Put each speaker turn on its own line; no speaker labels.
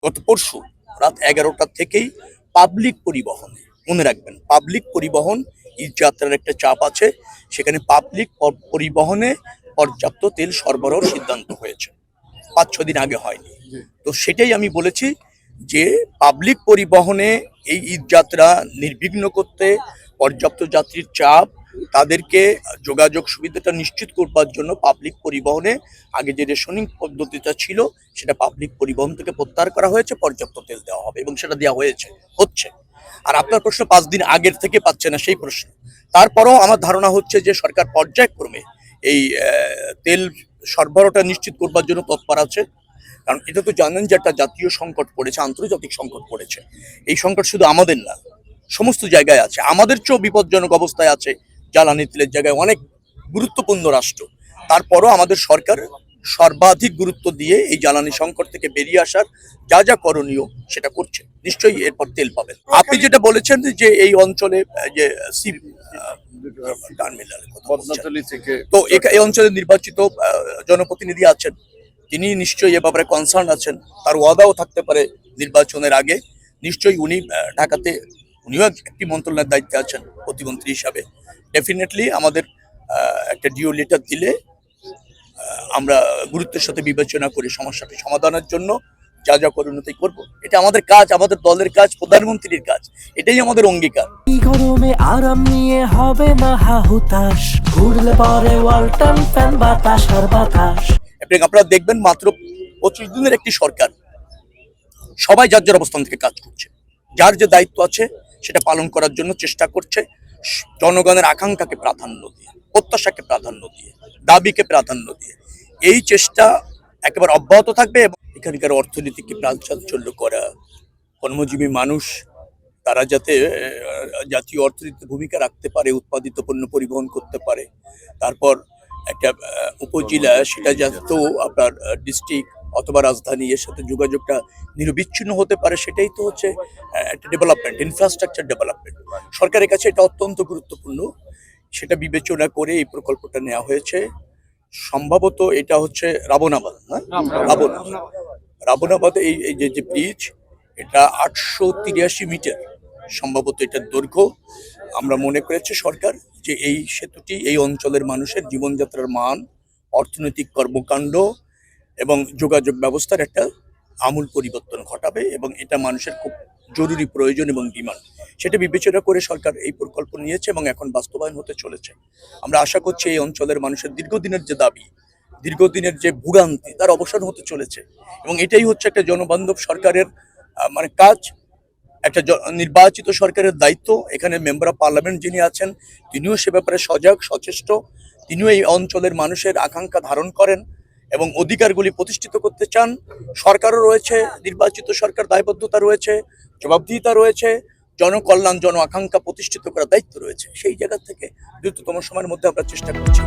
গত পরশু রাত 11টা থেকেই পাবলিক পরিবহনে, মনে রাখবেন পাবলিক পরিবহন ঈদযাত্রার একটা চাপ আছে, সেখানে পাবলিক পরিবহনে পর্যাপ্ত তেল সরবরাহের সিদ্ধান্ত হয়েছে, 5-6 দিন আগে হয়নি। তো সেটাই আমি বলেছি যে পাবলিক পরিবহনে এই ঈদযাত্রা নির্বিঘ্ন করতে, পর্যাপ্ত যাত্রীর চাপ, তাদেরকে যোগাযোগ সুবিধাটা নিশ্চিত করবার জন্য পাবলিক পরিবহনে আগে যে রেশনিং পদ্ধতিটা ছিল সেটা পাবলিক পরিবহন থেকে প্রত্যাহার করা হয়েছে, পর্যাপ্ত তেল দেওয়া হবে এবং সেটা দেওয়া হচ্ছে। আর আপনার প্রশ্ন 5 দিন আগের থেকে পাচ্ছে না সেই প্রশ্ন, তারপরেও আমার ধারণা হচ্ছে যে সরকার পর্যায়ক্রমে এই তেল সরবরাহটা নিশ্চিত করবার জন্য তৎপর আছে। কারণ এটা তো জানেন যে একটা জাতীয় সংকট পড়েছে, আন্তর্জাতিক সংকট পড়েছে। এই সংকট শুধু আমাদের না, সমস্ত জায়গায় আছে। আমাদের চেয়েও বিপজ্জনক অবস্থায় আছে জ্বালানি তেলের জায়গায় অনেক গুরুত্বপূর্ণ রাষ্ট্র। তারপরও আমাদের সরকার সর্বাধিক গুরুত্ব দিয়ে এই জ্বালানি সংকট থেকে বেরিয়ে আসার যা যা করণীয় সেটা করছে। নিশ্চয়ই এরপর তেল পাবেন। আপনি যেটা বলেছেন যে এই অঞ্চলে যে টার্মিনাল, তো এই অঞ্চলে নির্বাচিত জনপ্রতিনিধি আছেন, তিনি নিশ্চয়ই এ ব্যাপারে কনসার্ন আছেন। তার ওয়াদাও থাকতে পারে নির্বাচনের আগে। নিশ্চয়ই উনি ঢাকাতে, উনিও একটি মন্ত্রণালয়ের দায়িত্বে আছেন প্রতিমন্ত্রী হিসাবে। ডেফিনেটলি আমাদের একটা ডিও লেটার দিলে আমরা গুরুত্বের সাথে বিবেচনা করি সমস্যাটি সমাধানের জন্য যা যা করণীয় করব। এটা আমাদের কাজ, আমাদের দলের কাজ, প্রধানমন্ত্রীর কাজ, এটাই আমাদের অঙ্গীকার।
গরমে আরাম নিয়ে হবে না হাহুতাশ, ঘুরলে পরে ওয়ালটন ফ্যান বাতাস আর বাতাস।
আপনারা দেখবেন মাত্র 25 দিনের একটি সরকার, সবাই যার যার অবস্থান থেকে কাজ করছে, যার যে দায়িত্ব আছে সেটা পালন করার জন্য চেষ্টা করছে, জনগণের আকাঙ্ক্ষাকে প্রাধান্য দিয়ে, প্রত্যাশাকে প্রাধান্য দিয়ে, দাবিকে প্রাধান্য দিয়ে। এই চেষ্টা একেবারে অব্যাহত থাকবে এবং এখানকার অর্থনীতিকে প্রাণচাঞ্চল্য করা, কর্মজীবী মানুষ তারা যাতে জাতীয় অর্থনীতিতে ভূমিকা রাখতে পারে, উৎপাদিত পণ্য পরিবহন করতে পারে, তারপর একটা উপজেলা সেটা যাতে আপনার ডিস্ট্রিক্ট অথবা রাজধানী এর সাথে যোগাযোগটা নিরবিচ্ছিন্ন হতে পারে, সেটাই তো হচ্ছে একটা ডেভেলপমেন্ট, ইনফ্রাস্ট্রাকচার ডেভেলপমেন্ট। সরকারের কাছে এটা অত্যন্ত গুরুত্বপূর্ণ, সেটা বিবেচনা করে এই প্রকল্পটা নেওয়া হয়েছে। সম্ভবত এটা হচ্ছে রাবণাবাদ, হ্যাঁ রাবণাবাদ এই যে ব্রিজ, এটা 883 মিটার সম্ভবত এটার দৈর্ঘ্য। আমরা মনে করেছি সরকার যে এই সেতুটি এই অঞ্চলের মানুষের জীবনযাত্রার মান, অর্থনৈতিক কর্মকাণ্ড এবং যোগাযোগ ব্যবস্থার একটা আমূল পরিবর্তন ঘটাবে এবং এটা মানুষের খুব জরুরি প্রয়োজন এবং ডিমান্ড। সেটা বিবেচনা করে সরকার এই প্রকল্প নিয়েছে এবং এখন বাস্তবায়ন হতে চলেছে। আমরা আশা করছি এই অঞ্চলের মানুষের দীর্ঘদিনের যে দাবি, দীর্ঘদিনের যে ভোগান্তি, তার অবসান হতে চলেছে এবং এটাই হচ্ছে একটা জনবান্ধব সরকারের মানে কাজ, একটা নির্বাচিত সরকারের দায়িত্ব। এখানে মেম্বার অফ পার্লামেন্ট যিনি আছেন তিনিও সে ব্যাপারে সজাগ সচেষ্ট, তিনিও এই অঞ্চলের মানুষের আকাঙ্ক্ষা ধারণ করেন এবং অধিকারগুলি প্রতিষ্ঠিত করতে চান। সরকারও রয়েছে, নির্বাচিত সরকার দায়বদ্ধতা রয়েছে, জবাবদিহিতা রয়েছে, জনকল্যাণ জন আকাঙ্ক্ষা প্রতিষ্ঠিত করার দায়িত্ব রয়েছে। সেই জায়গা থেকে দ্রুততম সময়ের মধ্যে আমরা চেষ্টা করছি